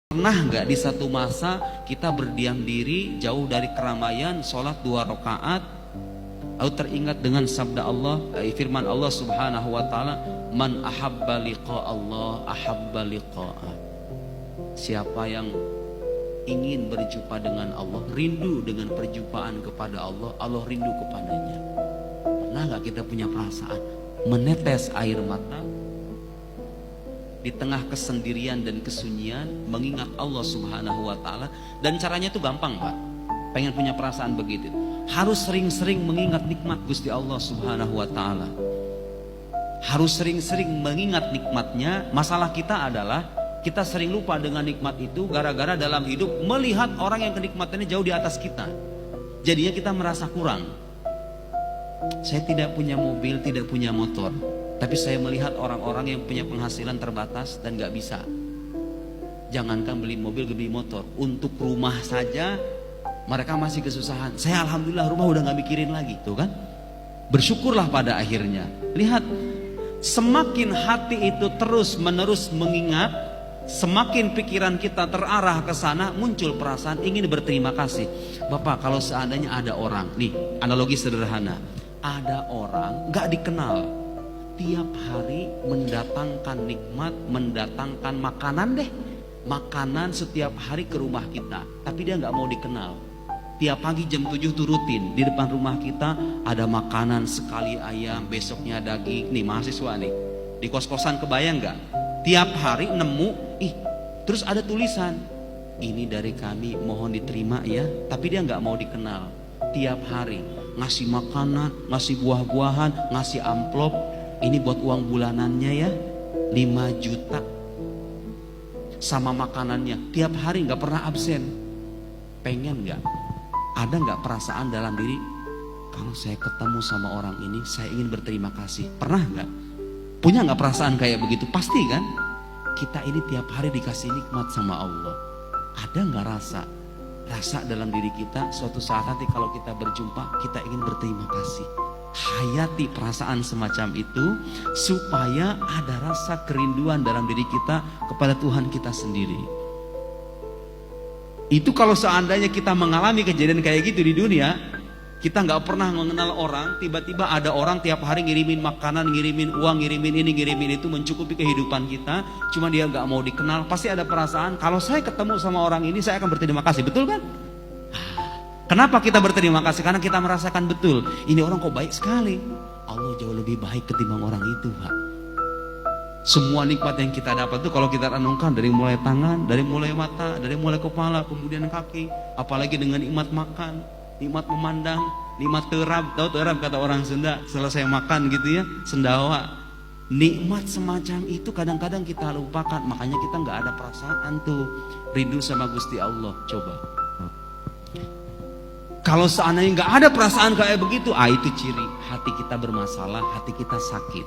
Pernah nggak di satu masa kita berdiam diri jauh dari keramaian, sholat 2 rakaat, lalu teringat dengan sabda Allah, firman Allah Subhanahu wa taala, "Man ahabba liqa Allah, ahabba liqa'ah." Siapa yang ingin berjumpa dengan Allah, rindu dengan perjumpaan kepada Allah, Allah rindu kepadanya. Pernah nggak kita punya perasaan menetes air mata di tengah kesendirian dan kesunyian, mengingat Allah Subhanahu wa taala? Dan caranya itu gampang, Pak. Pengen punya perasaan begitu, harus sering-sering mengingat nikmat Gusti Allah Subhanahu wa taala. Harus sering-sering mengingat nikmatnya. Masalah kita adalah kita sering lupa dengan nikmat itu gara-gara dalam hidup melihat orang yang kenikmatannya jauh di atas kita. Jadinya kita merasa kurang. Saya tidak punya mobil, tidak punya motor, tapi saya melihat orang-orang yang punya penghasilan terbatas dan gak bisa. Jangankan beli mobil, beli motor, untuk rumah saja mereka masih kesusahan. Saya alhamdulillah rumah udah gak mikirin lagi, tuh kan? Bersyukurlah pada akhirnya. Lihat, semakin hati itu terus menerus mengingat, semakin pikiran kita terarah ke sana, muncul perasaan ingin berterima kasih. Bapak, kalau seandainya ada orang, nih analogi sederhana, ada orang gak dikenal, tiap hari mendatangkan nikmat, mendatangkan makanan deh, makanan setiap hari ke rumah kita, tapi dia gak mau dikenal. Tiap pagi jam 7 tuh rutin di depan rumah kita ada makanan, sekali ayam, besoknya daging. Nih mahasiswa nih, di kos-kosan kebayang gak? Tiap hari nemu, terus ada tulisan, ini dari kami, mohon diterima ya, tapi dia gak mau dikenal. Tiap hari ngasih makanan, ngasih buah-buahan, ngasih amplop. Ini buat uang bulanannya ya, 5 juta. Sama makanannya, tiap hari gak pernah absen. Pengen gak? Ada gak perasaan dalam diri, kalau saya ketemu sama orang ini, saya ingin berterima kasih? Pernah gak? Punya gak perasaan kayak begitu? Pasti kan? Kita ini tiap hari dikasih nikmat sama Allah. Ada gak rasa dalam diri kita, suatu saat nanti kalau kita berjumpa, kita ingin berterima kasih? Hayati perasaan semacam itu supaya ada rasa kerinduan dalam diri kita kepada Tuhan kita sendiri. Itu kalau seandainya kita mengalami kejadian kayak gitu di dunia, kita nggak pernah mengenal orang, tiba-tiba ada orang tiap hari ngirimin makanan, ngirimin uang, ngirimin ini, ngirimin itu, mencukupi kehidupan kita, cuma dia nggak mau dikenal. Pasti ada perasaan, kalau saya ketemu sama orang ini saya akan berterima kasih, betul kan? Kenapa kita berterima kasih? Karena kita merasakan betul, ini orang kok baik sekali. Allah jauh lebih baik ketimbang orang itu, Pak. Semua nikmat yang kita dapat itu kalau kita renungkan, dari mulai tangan, dari mulai mata, dari mulai kepala, kemudian kaki, apalagi dengan nikmat makan, nikmat memandang, nikmat terab. Tahu terab kata orang Sunda, selesai makan gitu ya, sendawa. Nikmat semacam itu kadang-kadang kita lupakan, makanya kita nggak ada perasaan tuh rindu sama Gusti Allah. Coba. Kalau seandainya nggak ada perasaan kayak begitu, itu ciri hati kita bermasalah, hati kita sakit.